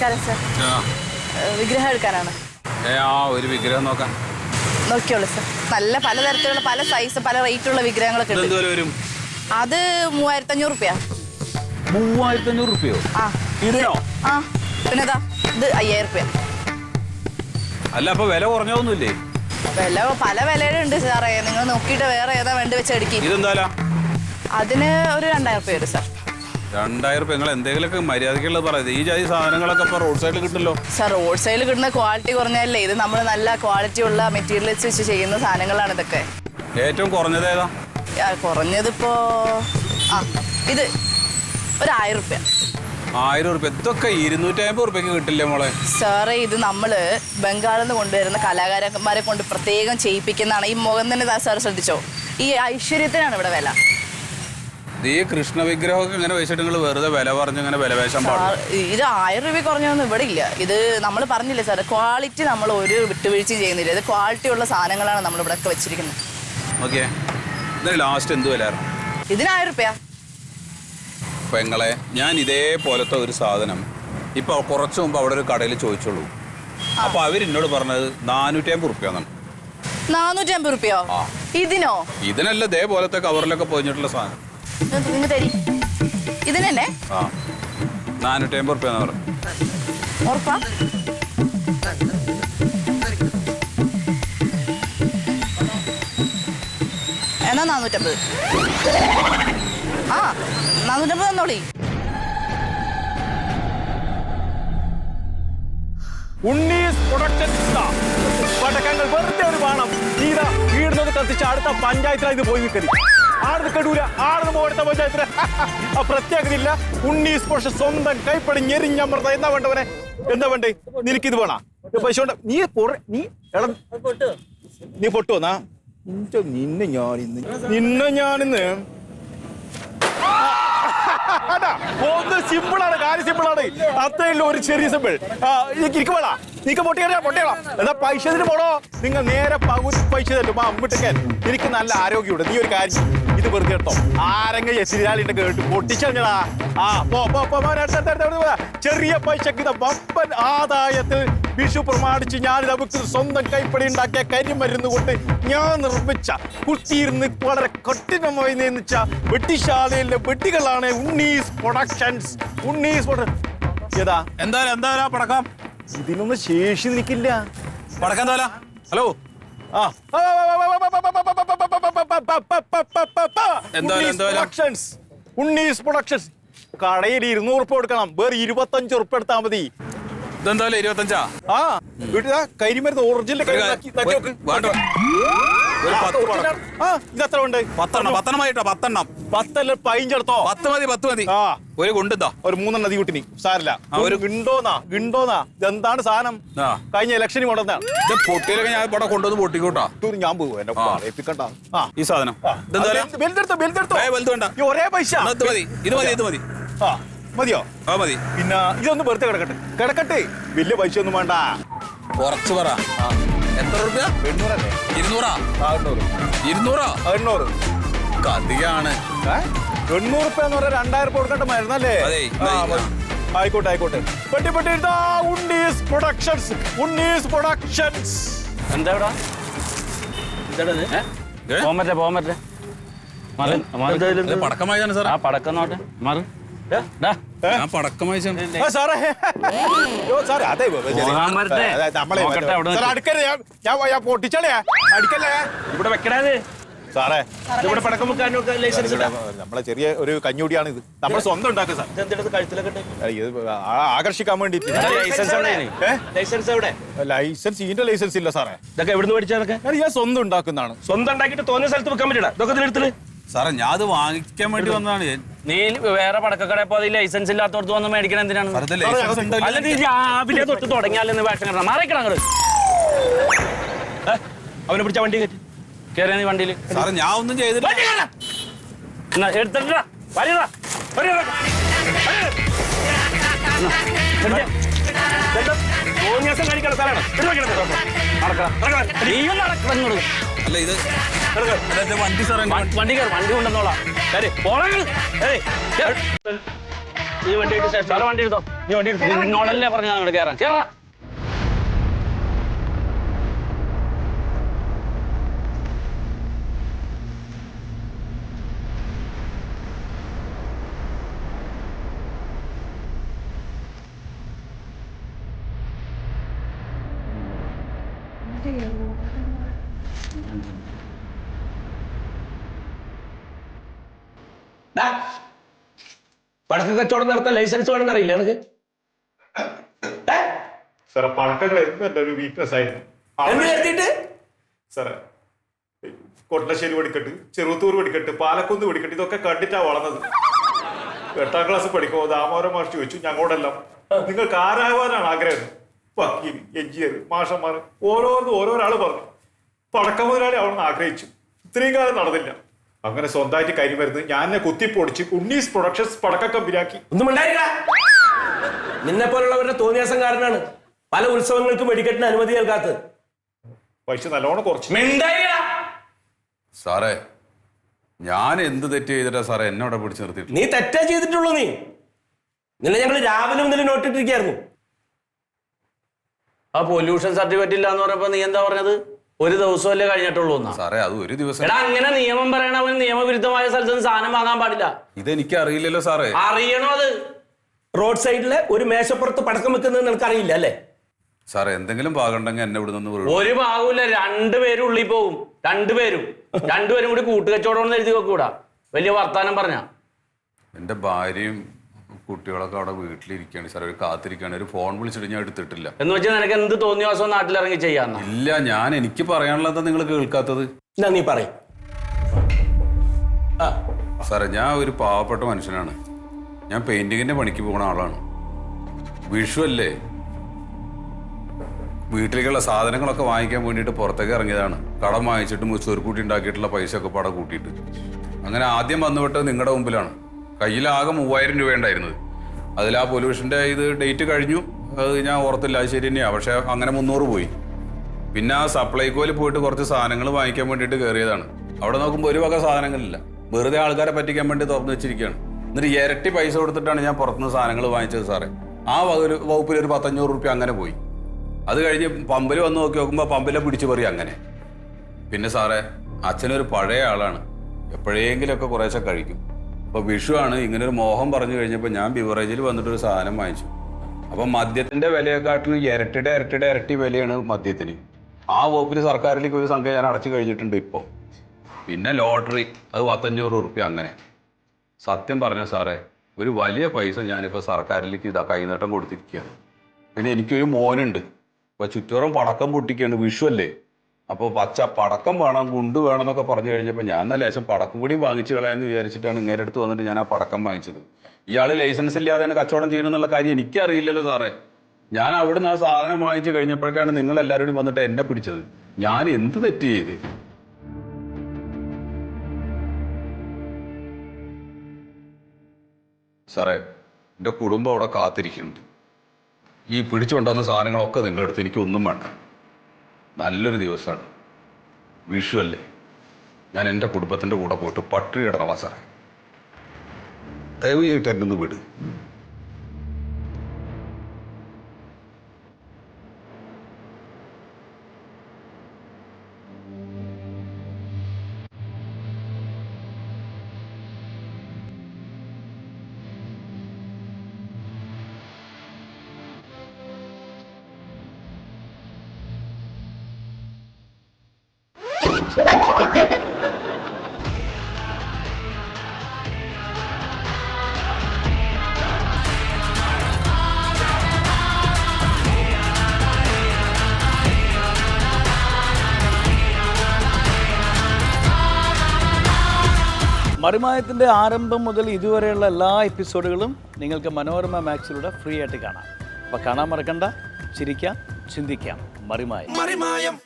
നമസ്കാരം സർ. വിഗ്രഹം എടുക്കാനാണ്. ഒരു വിഗ്രഹം നോക്കാം. നോക്കിയോളൂ സർ. നല്ല പലതരത്തിലുള്ള പല സൈസ് പല റേറ്റുള്ള വിഗ്രഹങ്ങളൊക്കെ ഉണ്ട്. അത് 3500 രൂപ. 3500 രൂപയോ? ഇതിനോ? പിന്നെതാ ഇത് 5000 രൂപ. അല്ല, അപ്പൊ വില കുറഞ്ഞൊന്നുമില്ലേ? വില പല വിലയുണ്ട് സാറേ. നിങ്ങൾ നോക്കിയിട്ട് വേറെ ഏതാ വേണ്ടി വെച്ച് എടുക്കും. ഇതെന്താ? അതിന് ഒരു 2000 രൂപ വരും സാർ. 2000 രൂപ? നിങ്ങൾ എന്തെങ്കിലുമൊക്കെ മര്യാദക്കുള്ളത് പറയുന്നത്. ഈ ജാതി സാധനങ്ങളൊക്കെ ഇപ്പൊ റോഡ് സൈഡിൽ കിട്ടില്ലോ സാർ. റോഡ് സൈഡിൽ കിട്ടുന്ന ക്വാളിറ്റി കുറഞ്ഞല്ലേ. ഇത് നമ്മൾ നല്ല ക്വാളിറ്റി ഉള്ള മെറ്റീരിയൽസ് വെച്ച് ചെയ്യുന്ന സാധനങ്ങളാണ് ഇതൊക്കെ. ഏറ്റവും കുറഞ്ഞത് ഏതാ? കുറഞ്ഞതിപ്പോ ഇത് ഒരു 1000 രൂപ. 1000 രൂപ? ഇതൊക്കെ 250 രൂപയ്ക്ക് കിട്ടില്ലേ മോളെ? സാറേ, ഇത് നമ്മള് ബംഗാളിൽ നിന്ന് കൊണ്ടുവരുന്ന കലാകാരന്മാരെ കൊണ്ട് പ്രത്യേകം ചെയ്യിപ്പിക്കുന്നതാണ്. ഈ മുഖം തന്നെ സാർ ശ്രദ്ധിച്ചോ. ഈ ഐശ്വര്യത്തിനാണ് ഇവിടെ വില. ഈ കൃഷ്ണ വിഗ്രഹമൊക്കെ ഇങ്ങനെ വെച്ചിട്ട് നിങ്ങൾ വെറുതെ വില പറഞ്ഞ് ഇങ്ങനെ വിലവേശം പാടില്ല. ഇത് 1000 രൂപ കുറഞ്ഞൊന്നും ഇവിടെ ഇല്ല. ഇത് നമ്മൾ പറഞ്ഞില്ലേ സാർ, ക്വാളിറ്റി നമ്മൾ ഒരു വിട്ടുവീഴ്ചയും ചെയ്യുന്നില്ല. ഇത് ക്വാളിറ്റി ഉള്ള സാധനങ്ങളാണ് നമ്മൾ ഇവിടെ ഒക്കെ വെച്ചിരിക്കുന്നത്. ഓക്കെ, ഇതിന് ലാസ്റ്റ് എന്ത് വില? ഇതിന് 1000 രൂപ. പെങ്ങളെ, ഞാൻ ഇതേപോലത്തെ ഒരു സാധനം ഇപ്പൊ കുറച്ചു മുമ്പ് അവിടെ ഒരു കടയിൽ ചോദിച്ചോളൂ. അപ്പൊ അവരെന്നോട് പറഞ്ഞത് 450 രൂപയാണ്. 450 രൂപയോ? ഇതിനോ? ഇതിനല്ല, ഇതേപോലത്തെ കവറിലൊക്കെ പോയിട്ടുള്ള സാധനം. ഇതിനല്ലേ? 450 രൂപയാന്ന് പറഞ്ഞു. ഉറപ്പാ? എന്നാ 450. 450 തന്നോളി. ഉണ്ണീസ് പ്രൊഡക്ഷൻസ് പടക്കങ്ങൾ വെറുതെ ഒരു വേണം. നീതാ വീടുന്നത് കത്തിച്ച് അടുത്ത പഞ്ചായത്തിലാണ് ഇത് പോയി നിൽക്കരുത്. ആടുന്ന് കെടൂല, ആടുന്ന് പോകടുത്ത പഞ്ചായത്തിന് ആ പ്രത്യേകത ഇല്ല. ഉണ്ണീസ് പ്രൊഡക്ഷൻ സ്വന്തം കൈപ്പടി ഞെരിഞ്ഞമർത്ത. എന്താ വേണ്ടവനെ? എന്താ വേണ്ടേ? നിനക്കിത് വേണ പൈസ കൊണ്ട് നീ നീ പൊട്ടുവന്നാ നിന്നെ ഞാനിന്ന് ഒന്ന് സിമ്പിളാണ്, കാര്യം സിമ്പിളാണ്. അത്രയല്ല ഒരു ചെറിയ സിമ്പിൾ. എനിക്ക് വേണ നീക്ക് പൊട്ടിയാ എന്നാ പൈസത്തിന് പോണോ? നിങ്ങൾ നേരെ പകുതി പൈസ തരും. അമ്മിട്ടേക്കാൻ എനിക്ക് നല്ല ആരോഗ്യമുണ്ട്. നീ ഒരു കാര്യം ഇത് വെറുതെ എടുത്തോ. ആരെങ്കിലും എതിരാളിന്റെ കേട്ട് പൊട്ടിച്ചടാ. ചെറിയ പൈസക്ക് വമ്പൻ ആദായത്തിൽ വിഷു പ്രമാണിച്ച് ഞാൻ നമുക്ക് സ്വന്തം കൈപ്പടി ഉണ്ടാക്കിയ കരിമരുന്ന് കൊണ്ട് ഞാൻ നിർമ്മിച്ച കുത്തിയിരുന്ന് വളരെ കഠിനമായി നിർമ്മിച്ച വെട്ടിശാലയിലെ വെട്ടികളാണ് ഉണ്ണീസ് പ്രൊഡക്ഷൻസ്. ഏതാ എന്താ പടക്കം? ഇതിനൊന്നും ശേഷി നിൽക്കില്ല. പടക്കം എന്താ? Hello, Unnis productions. കടയിൽ 200 രൂപ കൊടുക്കണം. വേറെ 25 രൂപ എടുത്താ മതി. ഇതെന്തായാലും 25. കരിമരുന്ന് ഒറിജിനൽ ഇതെത്ര ഉണ്ട്? 10 ആയിട്ടോ? 10 15 എടുത്തോ? 10 മതി. ഒരു കൊണ്ടെന്താ ഒരു 3 നദി കൂട്ടിനി സാരില്ല. ഒരു ഗിണ്ടോന്നാ ഇതെന്താണ് സാധനം? കഴിഞ്ഞ ഇലക്ഷന് കൊണ്ടുവന്നാണ്. ഇത് പൊട്ടിയിലൊക്കെ ഞാൻ ഇവിടെ കൊണ്ടുവന്ന് പൊട്ടിക്കൂട്ടാ. ഞാൻ പോകും എന്നെ പറയിപ്പിക്കണ്ട. ഈ സാധനം ഒരേ പൈസ ഇത് മതി. മതിയോ? മതി. പിന്നെ ഇതൊന്ന് വെറുതെ കിടക്കട്ടെ. വലിയ പൈസ ഒന്നും വേണ്ട. കുറച്ച് പറ. എത്ര രൂപ? 800 അല്ലേ? 200. 800 കതിയാണ്. 800 രൂപ എന്ന് പറഞ്ഞാൽ 2000 രൂപ കൊടുക്കേണ്ട മരുന്നല്ലേ? ആയിക്കോട്ടെ. പെട്ടി ഉണ്ണീസ് പ്രൊഡക്ഷൻസ്. എന്താ പടക്കമായി സാർ. പടക്കം നോട്ടെ മാറി. പൊട്ടിച്ചളയാ അടിക്കല്ലേ ഇവിടെ വെക്കണേ സാറേ. ഇവിടെ പടക്കം ലൈസൻസ് നമ്മളെ ചെറിയ ഒരു കഞ്ഞൂടിയാണ് ഇത്. നമ്മൾ സ്വന്തം ഉണ്ടാക്കുക സാർ. ആകർഷിക്കാൻ വേണ്ടിട്ട്. ലൈസൻസ് എവിടെ? ലൈസൻസ് ഇതിന്റെ ലൈസൻസ് ഇല്ല സാറേ. ഇതൊക്കെ എവിടുന്ന് പഠിച്ചതൊക്കെ? ഞാൻ സ്വന്തം ഉണ്ടാക്കുന്നതാണ്. സ്വന്തം ഉണ്ടാക്കിയിട്ട് തോന്നിയ സ്ഥലത്ത് വെക്കാൻ പറ്റില്ല. ഇതൊക്കെ എടുത്തിട്ട് സാറേ, ഞാൻ അത് വാങ്ങിക്കാൻ വേണ്ടി വന്നതാണ്. നീ വേറെ പടക്കക്കടയിൽ പോയി ലൈസൻസ് ഇല്ലാത്തടത്ത് വന്ന് മേടിക്കണം എന്തിനാണ്? അല്ല, നീ രാവിലെ തൊട്ട് തുടങ്ങിയാലെന്ന് വേഷം കിടണം. മാറിക്കണം അങ്ങോട്ട്. അവനെ പിടിച്ച വണ്ടി കയറ്റി കയറിയാ നീ വണ്ടിയിൽ. സാറേ, ഞാൻ ഒന്നും ചെയ്തില്ല. എടുത്തിട്ടാ കാണിക്കാനുള്ള സ്ഥലമാണ്. അല്ല, ഇത് വണ്ടി സാറേ. വണ്ടി കൊണ്ടുവന്നോളാം. നീ വണ്ടി എടുത്ത് സ്റ്റേഷൻ വണ്ടി എടുത്തോ. നീ വണ്ടി എടുത്തോ. നിന്നോടല്ലേ പറഞ്ഞ അങ്ങോട്ട് കയറാൻ. കേറാ. പടക്ക കച്ചവടം നടത്താൻ ലൈസൻസ് വേണമെന്ന് അറിയില്ല എനിക്ക്. സാറേ പഴക്കങ്ങൾ എന്നും എൻ്റെ ഒരു വീക്ക്നെസ് ആയിരുന്നു. എന്ത് കരുതിയിട്ട് സാറേ കൊട്ടശ്ശേരി വെടിക്കെട്ട്, ചെറുത്തൂർ വെടിക്കെട്ട്, പാലക്കുന്ന് വെടിക്കെട്ട് ഇതൊക്കെ കണ്ടിട്ടാ വളർന്നത്. 8ാം ക്ലാസ് പഠിക്കുമ്പോൾ ദാമോദരൻ മാഷ് ചോദിച്ചു ഞങ്ങളോടെല്ലാം നിങ്ങൾക്ക് ആരാവാനാണ് ആഗ്രഹം? വക്കീൽ, എഞ്ചിനീയർ, മാഷന്മാർ ഓരോരാള് പറഞ്ഞു. പടക്ക മുതലാളി അവിടുന്ന് ആഗ്രഹിച്ചു. ഇത്രയും കാലം നടന്നില്ല. അങ്ങനെ സ്വന്തമായിട്ട് കരിമരുന്ന് ഞാൻ എന്നെ കുത്തിപ്പൊടിച്ച് ഉണ്ണീസ് പ്രൊഡക്ഷൻസ് പടക്ക കമ്പനിയാക്കി. ഒന്നും ഉണ്ടായില്ല. നിന്നെ പോലുള്ളവരുടെ തോന്നിയാസം കാരനാണ് പല ഉത്സവങ്ങൾക്കും വെടിക്കെട്ടിന് അനുമതി നൽകാത്തത്. പൈസ നല്ലോണം കുറച്ച്. സാറേ ഞാൻ എന്ത് തെറ്റ് ചെയ്തിട്ടാ സാറേ എന്നെ അവിടെ പിടിച്ച് നിർത്തിയിട്ട്? നീ തെറ്റാ ചെയ്തിട്ടുള്ളൂ. നിന്നെ ഞങ്ങൾ രാവിലെ മുതൽ നോട്ടിട്ടിരിക്കായിരുന്നു. ആ പൊല്യൂഷൻ സർട്ടിഫിക്കറ്റ് ഇല്ലാന്ന് പറഞ്ഞപ്പോ നീ എന്താ പറഞ്ഞത്? ഒരു ദിവസമല്ലേ കഴിഞ്ഞിട്ടുള്ളൂ എന്നാ. സാറേ അത് ഒരു ദിവസം. എടാ അങ്ങനെ നിയമം പറയണവന് നിയമവിരുദ്ധമായ സ്ഥലത്ത് നിന്ന് സാധനം വാങ്ങാൻ പാടില്ല. ഇതെനിക്ക് അറിയില്ലല്ലോ സാറേ. അറിയണോ അത്? റോഡ് സൈഡിലെ ഒരു മേശപ്പുറത്ത് പടക്കം വെക്കുന്നത് നിനക്ക് അറിയില്ല അല്ലേ? സാറേ എന്തെങ്കിലും ഭാഗമുണ്ടെങ്കിൽ എന്നെ ഇവിടെ നിന്ന് ഒരു ഭാഗമില്ല. രണ്ടുപേരും ഉള്ളിൽ പോകും. രണ്ടുപേരും കൂടി കൂട്ടുകച്ചവടം എഴുതി വെക്കൂടാ. വലിയ വർത്താനം പറഞ്ഞ. എൻ്റെ ഭാര്യയും കുട്ടികളൊക്കെ അവിടെ വീട്ടിലിരിക്കുകയാണ് സാറേ. കാത്തിരിക്കുകയാണ്. ഒരു ഫോൺ വിളിച്ചിട്ട് ഞാൻ എടുത്തിട്ടില്ല. എന്ന് വെച്ചാൽ നിനക്ക് എന്ത് തോന്നിയാസം നാട്ടിലിറങ്ങി ചെയ്യാന്ന? ഇല്ല ഞാൻ എനിക്ക് പറയാനുള്ളത് നിങ്ങൾ കേൾക്കാത്തത്. എന്നാ നീ പറയും. സാറേ ഞാൻ ഒരു പാവപ്പെട്ട മനുഷ്യനാണ്. ഞാൻ പെയിന്റിങ്ങിന്റെ പണിക്ക് പോകുന്ന ആളാണ്. വിഷു അല്ലേ, വീട്ടിലേക്കുള്ള സാധനങ്ങളൊക്കെ വാങ്ങിക്കാൻ വേണ്ടിയിട്ട് പുറത്തേക്ക് ഇറങ്ങിയതാണ്. കടം വാങ്ങിച്ചിട്ടും ചൊരുക്കൂട്ടി ഉണ്ടാക്കിയിട്ടുള്ള പൈസ ഒക്കെ പടം കൂട്ടിയിട്ട് അങ്ങനെ ആദ്യം വന്നുവിട്ടത് നിങ്ങളുടെ മുമ്പിലാണ്. കയ്യിലാകെ 3000 രൂപ ഉണ്ടായിരുന്നത്. അതിൽ ആ പൊല്യൂഷൻ്റെ ഇത് ഡേറ്റ് കഴിഞ്ഞു. അത് ഞാൻ ഓർത്തില്ല. അത് ശരി തന്നെയാണ്. പക്ഷേ അങ്ങനെ 300 പോയി. പിന്നെ ആ സപ്ലൈകോയിൽ പോയിട്ട് കുറച്ച് സാധനങ്ങൾ വാങ്ങിക്കാൻ വേണ്ടിയിട്ട് കയറിയതാണ്. അവിടെ നോക്കുമ്പോൾ ഒരു വക സാധനങ്ങളില്ല. വെറുതെ ആൾക്കാരെ പറ്റിക്കാൻ വേണ്ടി തുറന്നു വെച്ചിരിക്കുകയാണ്. എന്നിട്ട് ഇരട്ടി പൈസ കൊടുത്തിട്ടാണ് ഞാൻ പുറത്തുനിന്ന് സാധനങ്ങൾ വാങ്ങിച്ചത് സാറേ. ആ വകുപ്പിൽ ഒരു 1500 രൂപ അങ്ങനെ പോയി. അത് കഴിഞ്ഞ് പമ്പിൽ വന്ന് നോക്കുമ്പോൾ പമ്പിലെ പിടിച്ചു പറി അങ്ങനെ. പിന്നെ സാറേ അച്ഛനൊരു പഴയ ആളാണ്. എപ്പോഴെങ്കിലുമൊക്കെ കുറേശ്ശെ കഴിക്കും. അപ്പോൾ വിഷുവാണ്. ഇങ്ങനൊരു മോഹം പറഞ്ഞു കഴിഞ്ഞപ്പോൾ ഞാൻ ബിവറേജിൽ വന്നിട്ടൊരു സാധനം വാങ്ങിച്ചു. അപ്പം മദ്യത്തിൻ്റെ വിലയെക്കാട്ടിലും ഇരട്ടി വിലയാണ് മദ്യത്തിന്. ആ വകുപ്പിൽ സർക്കാരിലേക്ക് ഒരു സംഖ്യ ഞാൻ അടച്ചു കഴിഞ്ഞിട്ടുണ്ട് ഇപ്പോൾ. പിന്നെ ലോട്ടറി അത് 1500 രൂപ അങ്ങനെ. സത്യം പറഞ്ഞ സാറേ ഒരു വലിയ പൈസ ഞാനിപ്പോൾ സർക്കാരിലേക്ക് കൈനീട്ടം കൊടുത്തിരിക്കുകയാണ്. പിന്നെ എനിക്കൊരു മോനുണ്ട്. അപ്പോൾ ചുറ്റോറും പടക്കം പൊട്ടിക്കുകയാണ്. വിഷു അല്ലേ, അപ്പോൾ പച്ച പടക്കം വേണം, ഗുണ്ട് വേണം എന്നൊക്കെ പറഞ്ഞു കഴിഞ്ഞപ്പോൾ ഞാൻ ലേശം പടക്കം കൂടി വാങ്ങിച്ചു കളയാമെന്ന് വിചാരിച്ചിട്ടാണ് ഇങ്ങനെ അടുത്ത് വന്നിട്ട് ഞാൻ ആ പടക്കം വാങ്ങിച്ചത്. ഇയാൾ ലൈസൻസ് ഇല്ലാതെയാണ് കച്ചവടം ചെയ്യണമെന്നുള്ള കാര്യം എനിക്കറിയില്ലല്ലോ സാറേ. ഞാൻ അവിടുന്ന് ആ സാധനം വാങ്ങിച്ചു കഴിഞ്ഞപ്പോഴേക്കാണ് നിങ്ങൾ എല്ലാവരും വന്നിട്ട് എന്നെ പിടിച്ചത്. ഞാൻ എന്ത് തെറ്റ് ചെയ്ത്? സാറേ എൻ്റെ കുടുംബം അവിടെ കാത്തിരിക്കുന്നുണ്ട്. ഈ പിടിച്ചുകൊണ്ടുവന്ന സാധനങ്ങളൊക്കെ നിങ്ങളുടെ അടുത്ത് എനിക്കൊന്നും വേണ്ട. നല്ലൊരു ദിവസമാണ്, വിഷു അല്ലേ. ഞാൻ എൻ്റെ കുടുംബത്തിൻ്റെ കൂടെ പോയിട്ട് പട്ടിണി കിടന്നവാ സാറേ. ദയവ് ചെയ്തിട്ട് എന്നെ ഒന്ന് വിട്. മറിമായത്തിൻ്റെ ആരംഭം മുതൽ ഇതുവരെയുള്ള എല്ലാ എപ്പിസോഡുകളും നിങ്ങൾക്ക് മനോരമ മാക്സിലൂടെ ഫ്രീ ആയിട്ട് കാണാം. അപ്പോൾ കാണാൻ മറക്കണ്ട. ചിരിക്കാം, ചിന്തിക്കാം. മറിമായം.